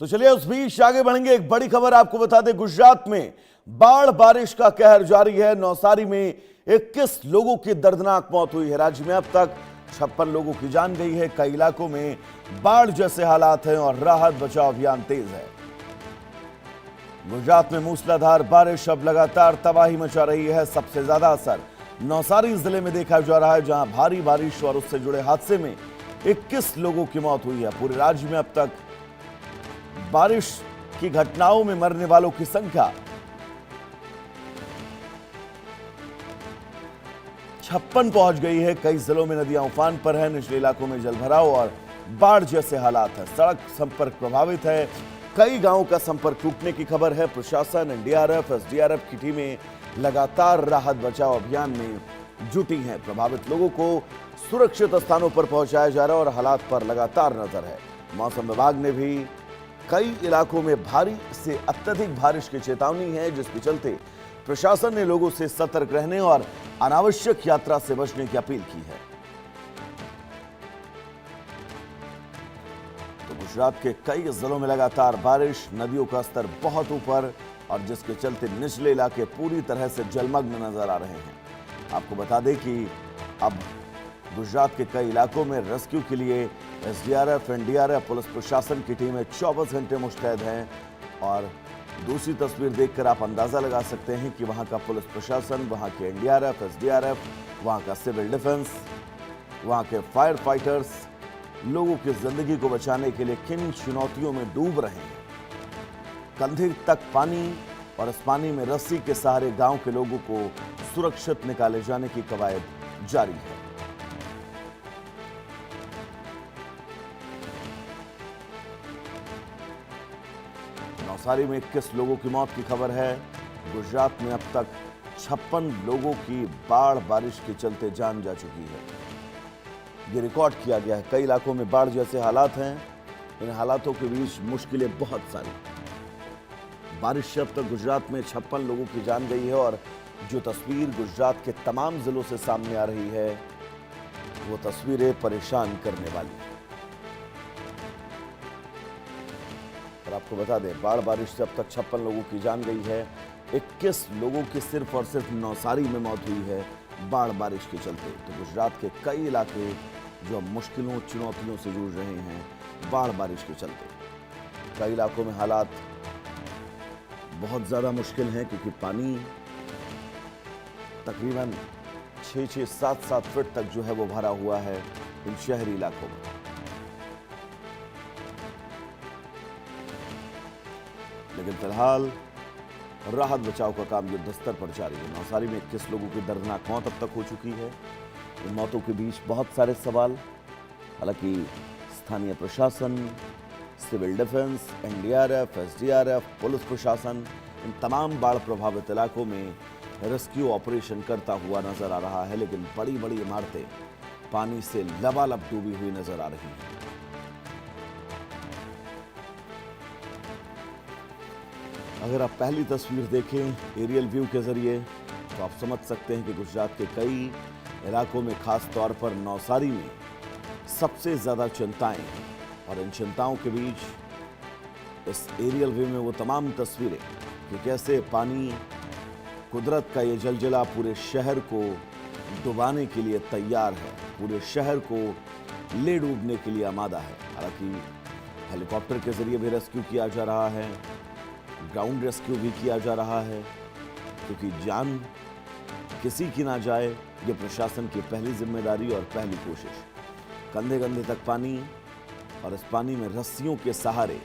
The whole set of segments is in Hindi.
तो चलिए उस बीच आगे बढ़ेंगे। एक बड़ी खबर आपको बता दें, गुजरात में बाढ़ बारिश का कहर जारी है। नवसारी में 21 लोगों की दर्दनाक मौत हुई है। राज्य में अब तक 56 लोगों की जान गई है। कई इलाकों में बाढ़ जैसे हालात हैं और राहत बचाव अभियान तेज है। गुजरात में मूसलाधार बारिश अब लगातार तबाही मचा रही है। सबसे ज्यादा असर नवसारी जिले में देखा जा रहा है, जहां भारी बारिश और उससे जुड़े हादसे में 21 लोगों की मौत हुई है। पूरे राज्य में अब तक बारिश की घटनाओं में मरने वालों की संख्या 56 पहुंच गई है। कई जिलों में नदियां उफान पर हैं। निचले इलाकों में जलभराव और बाढ़ जैसे हालात हैं। सड़क संपर्क प्रभावित है। कई गांवों का संपर्क टूटने की खबर है। प्रशासन, एनडीआरएफ, एसडीआरएफ की टीमें लगातार राहत बचाव अभियान में जुटी हैं। प्रभावित लोगों को सुरक्षित स्थानों पर पहुंचाया जा रहा है और हालात पर लगातार नजर है। मौसम विभाग ने भी कई इलाकों में भारी से अत्यधिक बारिश की चेतावनी है, जिसके चलते प्रशासन ने लोगों से सतर्क रहने और अनावश्यक यात्रा से बचने की अपील की है। तो गुजरात के कई जिलों में लगातार बारिश, नदियों का स्तर बहुत ऊपर और जिसके चलते निचले इलाके पूरी तरह से जलमग्न नजर आ रहे हैं। आपको बता दें कि अब गुजरात के कई इलाकों में रेस्क्यू के लिए एसडीआरएफ, एनडीआरएफ, पुलिस प्रशासन की टीमें 24 घंटे मुस्तैद हैं। और दूसरी तस्वीर देखकर आप अंदाजा लगा सकते हैं कि वहां का पुलिस प्रशासन, वहां के एनडीआरएफ, एसडीआरएफ, वहां का सिविल डिफेंस, वहां के फायर फाइटर्स लोगों की जिंदगी को बचाने के लिए किन चुनौतियों में डूब रहे हैं। कंधे तक पानी और इस पानी में रस्सी के सहारे गांव के लोगों को सुरक्षित निकाले जाने की कवायद जारी है। नवसारी में 21 लोगों की मौत की खबर है। गुजरात में अब तक 56 लोगों की बाढ़ बारिश के चलते जान जा चुकी है। ये रिकॉर्ड किया गया है। कई इलाकों में बाढ़ जैसे हालात हैं। इन हालातों के बीच मुश्किलें बहुत सारी। बारिश से अब तक गुजरात में 56 लोगों की जान गई है और जो तस्वीर गुजरात के तमाम जिलों से सामने आ रही है, वो तस्वीरें परेशान करने वाली। और आपको बता दें, बाढ़ बारिश से अब तक 56 लोगों की जान गई है। 21 लोगों की सिर्फ और सिर्फ नवसारी में मौत हुई है बाढ़ बारिश के चलते। तो गुजरात के कई इलाके जो मुश्किलों, चुनौतियों से जूझ रहे हैं बाढ़ बारिश के चलते। कई इलाकों में हालात बहुत ज़्यादा मुश्किल हैं, क्योंकि पानी तकरीबन 6-6, 7-7 फीट तक जो है वो भरा हुआ है इन शहरी इलाकों में। लेकिन फिलहाल राहत बचाव का काम युद्ध स्तर पर जारी है। नवसारी में 21 लोगों की दर्दनाक मौत अब तक हो चुकी है। इन मौतों के बीच बहुत सारे सवाल। हालांकि स्थानीय प्रशासन, civil defence, NDRF, SDRF, police प्रशासन इन तमाम बाढ़ प्रभावित इलाकों में रेस्क्यू ऑपरेशन करता हुआ नजर आ रहा है। लेकिन बड़ी बड़ी इमारतें पानी से लबालब डूबी हुई नजर आ रही हैं। अगर आप पहली तस्वीर देखें एरियल व्यू के जरिए, तो आप समझ सकते हैं कि गुजरात के कई इलाकों में, खास तौर पर नवसारी में सबसे ज्यादा चिंताएं हैं। और इन चिंताओं के बीच इस एरियल व्यू में वो तमाम तस्वीरें कि कैसे पानी, कुदरत का ये जलजला पूरे शहर को डुबाने के लिए तैयार है, पूरे शहर को ले डूबने के लिए आमादा है। हालांकि हेलीकॉप्टर के जरिए भी रेस्क्यू किया जा रहा है, ग्राउंड रेस्क्यू भी किया जा रहा है, क्योंकि जान किसी की ना जाए, ये प्रशासन की पहली जिम्मेदारी और पहली कोशिश। कंधे कंधे तक पानी और इस पानी में रस्सियों के सहारे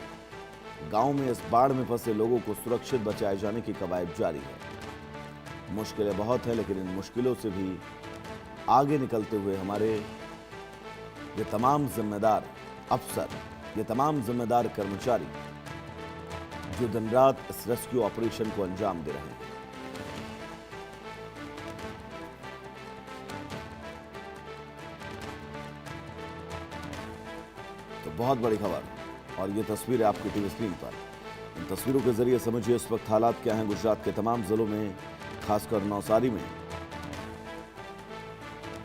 गांव में इस बाढ़ में फंसे लोगों को सुरक्षित बचाए जाने की कवायद जारी है। मुश्किलें बहुत हैं, लेकिन इन मुश्किलों से भी आगे निकलते हुए हमारे ये तमाम जिम्मेदार अफसर, ये तमाम जिम्मेदार कर्मचारी जो दिन रात इस रेस्क्यू ऑपरेशन को अंजाम दे रहे हैं। तो बहुत बड़ी खबर, और ये तस्वीर है आपकी टीवी स्क्रीन पर। इन तस्वीरों के जरिए समझिए इस वक्त हालात क्या हैं गुजरात के तमाम जिलों में, खासकर नवसारी में,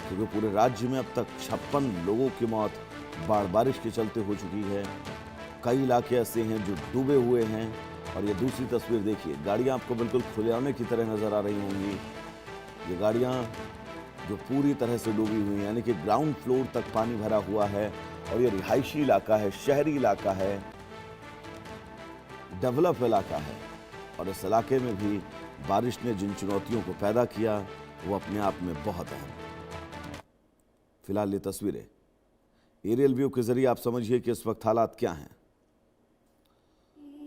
क्योंकि पूरे राज्य में अब तक 56 लोगों की मौत बाढ़ बारिश के चलते हो चुकी है। कई इलाके ऐसे हैं जो डूबे हुए हैं। और ये दूसरी तस्वीर देखिए, गाड़ियां आपको बिल्कुल खुलेआम की तरह नजर आ रही होंगी। ये गाड़ियां जो पूरी तरह से डूबी हुई हैं, यानी कि ग्राउंड फ्लोर तक पानी भरा हुआ है। और ये रिहायशी इलाका है, शहरी इलाका है, डेवलप इलाका है। और इस इलाके में भी बारिश ने जिन चुनौतियों को पैदा किया वो अपने आप में बहुत अहम। फिलहाल ये तस्वीरें एरियल व्यू के जरिए आप समझिए कि इस वक्त हालात क्या हैं।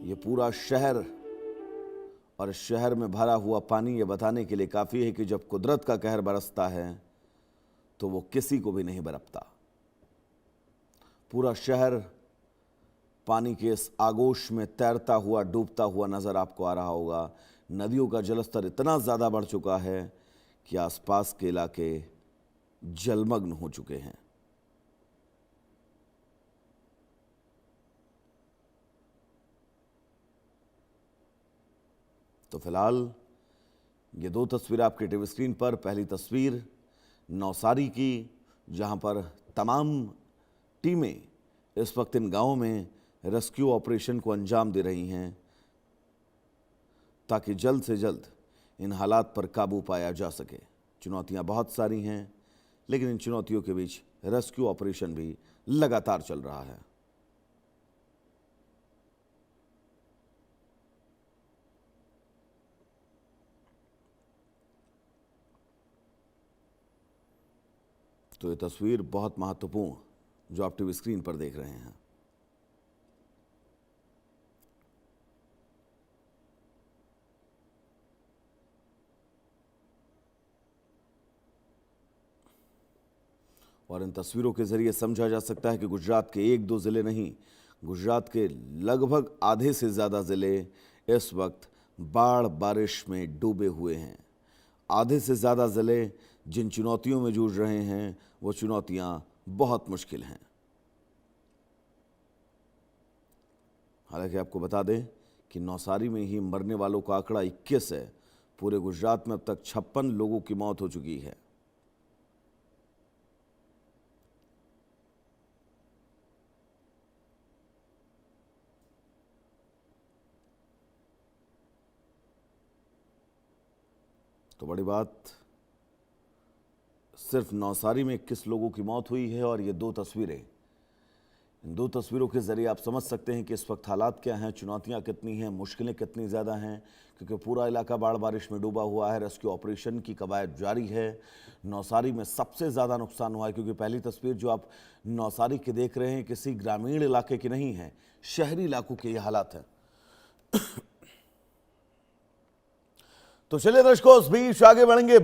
ये पूरा शहर और इस शहर में भरा हुआ पानी ये बताने के लिए काफी है कि जब कुदरत का कहर बरसता है तो वो किसी को भी नहीं बरपता। पूरा शहर पानी के इस आगोश में तैरता हुआ, डूबता हुआ नजर आपको आ रहा होगा। नदियों का जलस्तर इतना ज्यादा बढ़ चुका है कि आसपास के इलाके जलमग्न हो चुके हैं। तो फिलहाल ये दो तस्वीरें आपके टीवी स्क्रीन पर। पहली तस्वीर नौसारी की, जहां पर तमाम टीमें इस वक्त इन गांवों में रेस्क्यू ऑपरेशन को अंजाम दे रही हैं ताकि जल्द से जल्द इन हालात पर काबू पाया जा सके। चुनौतियां बहुत सारी हैं, लेकिन इन चुनौतियों के बीच रेस्क्यू ऑपरेशन भी लगातार चल रहा है। तो ये तस्वीर बहुत महत्वपूर्ण जो आप टीवी स्क्रीन पर देख रहे हैं। और इन तस्वीरों के जरिए समझा जा सकता है कि गुजरात के एक दो जिले नहीं, गुजरात के लगभग आधे से ज्यादा जिले इस वक्त बाढ़ बारिश में डूबे हुए हैं। आधे से ज्यादा जिले जिन चुनौतियों में जूझ रहे हैं वो चुनौतियां बहुत मुश्किल हैं। हालांकि आपको बता दें कि नौसारी में ही मरने वालों का आंकड़ा 21 है। पूरे गुजरात में अब तक 56 लोगों की मौत हो चुकी है। तो बड़ी बात, सिर्फ नौसारी में 21 लोगों की मौत हुई है। और ये दो तस्वीरें, इन दो तस्वीरों के जरिए आप समझ सकते हैं कि इस वक्त हालात क्या हैं, चुनौतियां कितनी हैं, मुश्किलें कितनी ज़्यादा हैं। क्योंकि पूरा इलाका बाढ़ बारिश में डूबा हुआ है। रेस्क्यू ऑपरेशन की कवायद जारी है। नौसारी में सबसे ज़्यादा नुकसान हुआ है, क्योंकि पहली तस्वीर जो आप नौसारी की देख रहे हैं किसी ग्रामीण इलाके की नहीं है, शहरी इलाकों के ये हालात हैं। तो चलिए दर्शकों, इस बीच आगे बढ़ेंगे।